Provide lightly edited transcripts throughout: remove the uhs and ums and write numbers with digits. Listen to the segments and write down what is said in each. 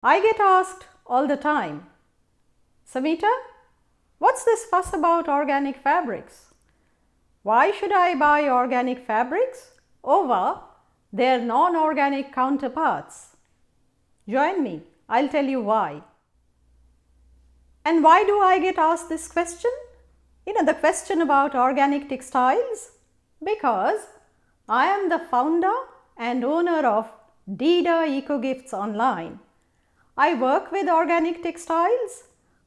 I get asked all the time, Samita, what's this fuss about organic fabrics? Why should I buy organic fabrics over their non-organic counterparts? Join me, I'll tell you why. And why do I get asked this question? The question about organic textiles? Because I am the founder and owner of deidaa Eco Gifts Online. I work with organic textiles.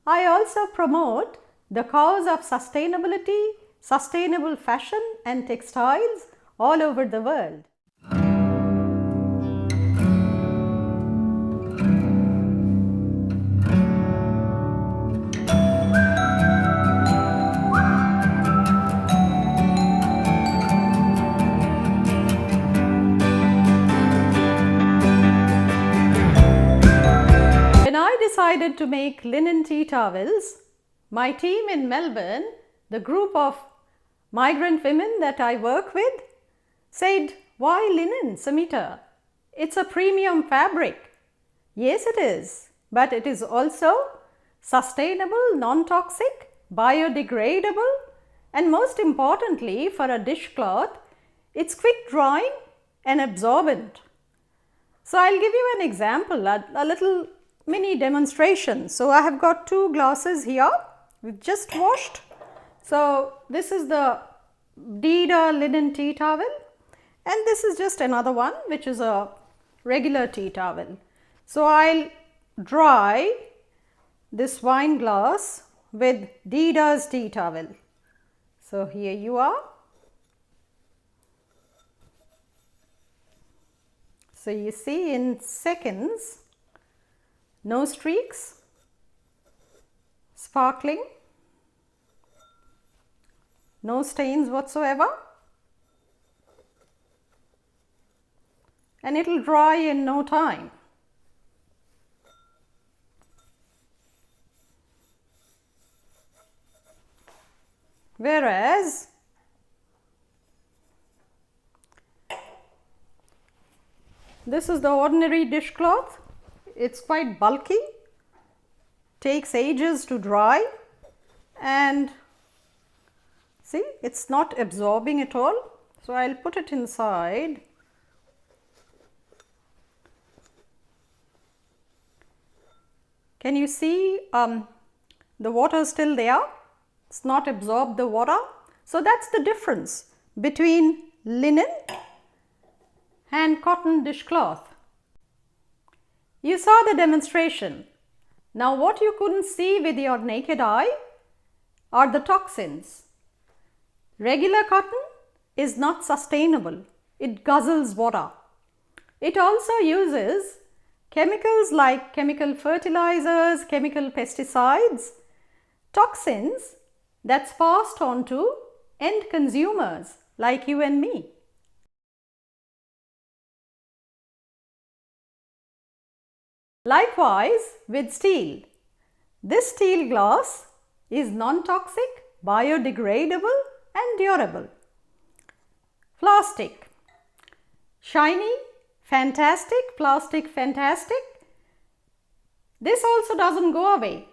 I also promote the cause of sustainability, sustainable fashion and textiles all over the world. When I decided to make linen tea towels, my team in Melbourne, the group of migrant women that I work with, said, "Why linen, Samita? It's a premium fabric." Yes, it is, but it is also sustainable, non-toxic, biodegradable, and most importantly for a dishcloth, it's quick drying and absorbent. So I'll give you an example, a little mini demonstration. So I have got two glasses here, we've just washed. So this is the deidaa linen tea towel, and this is just another one which is a regular tea towel. So I'll dry this wine glass with deidaa's tea towel. So here you are. So you see in seconds, no streaks, sparkling, no stains whatsoever, and it will dry in no time. Whereas this is the ordinary dishcloth. It's quite bulky, takes ages to dry, and see, it's not absorbing at all. So I'll put it inside. Can you see the water is still there? It's not absorbed the water. So that's the difference between linen and cotton dishcloth. You saw the demonstration. Now what you couldn't see with your naked eye are the toxins. Regular cotton is not sustainable. It guzzles water. It also uses chemicals like chemical fertilizers, chemical pesticides, toxins that's passed on to end consumers like you and me. Likewise with steel. This steel glass is non-toxic, biodegradable and durable. Plastic. Shiny, fantastic, plastic fantastic. This also doesn't go away.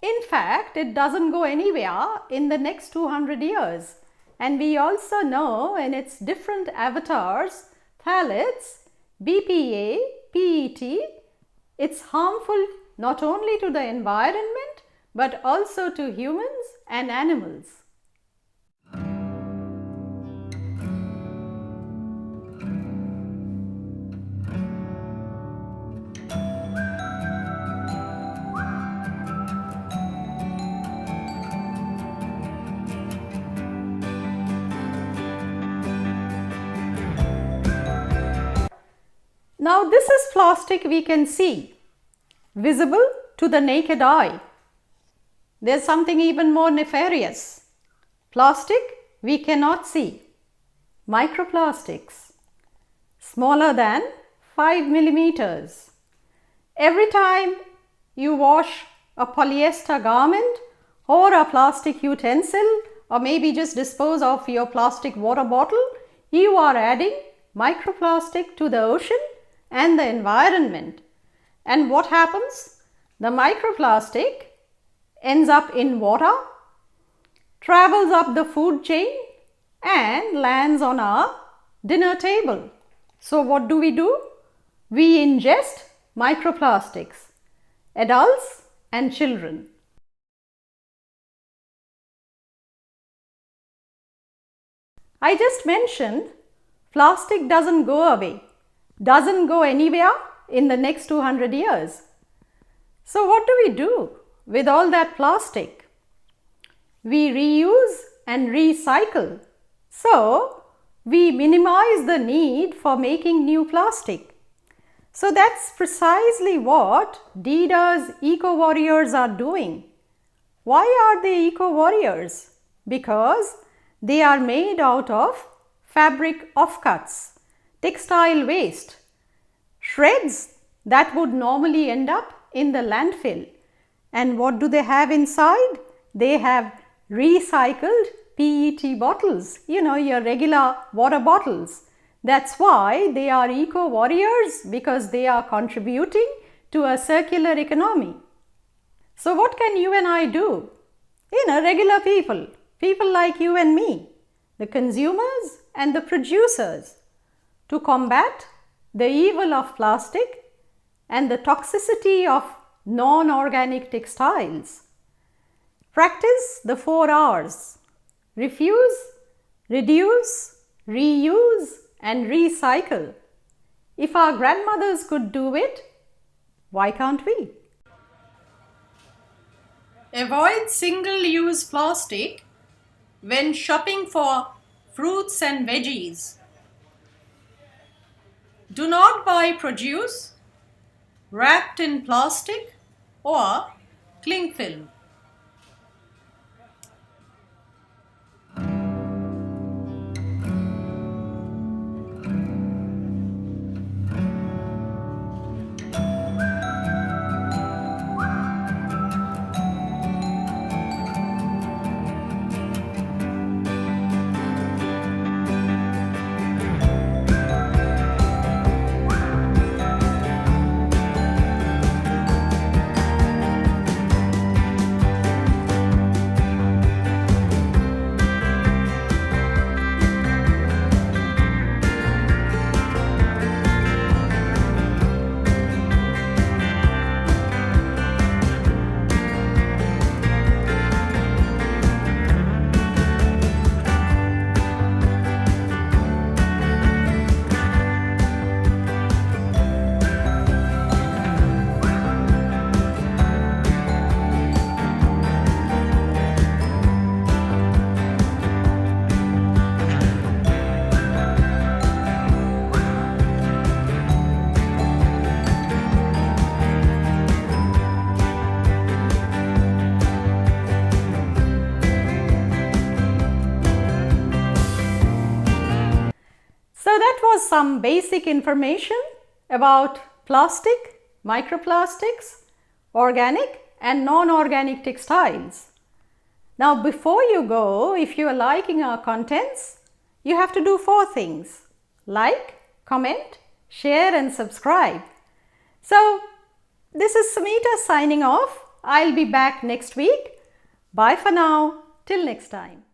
In fact, it doesn't go anywhere in the next 200 years. And we also know in its different avatars, phthalates, BPA, PET, it's harmful not only to the environment but also to humans and animals. Now this is plastic we can see, visible to the naked eye. There's something even more nefarious. Plastic we cannot see. Microplastics, smaller than 5 millimeters. Every time you wash a polyester garment or a plastic utensil, or maybe just dispose of your plastic water bottle, you are adding microplastic to the ocean and the environment. And what happens? The microplastic ends up in water, travels up the food chain and lands on our dinner table. So what do? We ingest microplastics, adults and children. I just mentioned plastic doesn't go away, doesn't go anywhere in the next 200 years. So what do we do with all that plastic? We reuse and recycle. So we minimize the need for making new plastic. So that's precisely what deeida's eco-warriors are doing. Why are they eco-warriors? Because they are made out of fabric offcuts, textile waste, shreds that would normally end up in the landfill. And what do they have inside? They have recycled PET bottles, your regular water bottles. That's why they are eco-warriors, because they are contributing to a circular economy. So what can you and I do? Regular people like you and me, the consumers and the producers, to combat the evil of plastic and the toxicity of non-organic textiles. Practice the 4 R's: refuse, reduce, reuse and recycle. If our grandmothers could do it, why can't we? Avoid single-use plastic when shopping for fruits and veggies. Do not buy produce wrapped in plastic or cling film. So that was some basic information about plastic, microplastics, organic and non-organic textiles. Now before you go, if you are liking our contents, you have to do 4 things: like, comment, share and subscribe. So this is Samita signing off. I'll be back next week. Bye for now. Till next time.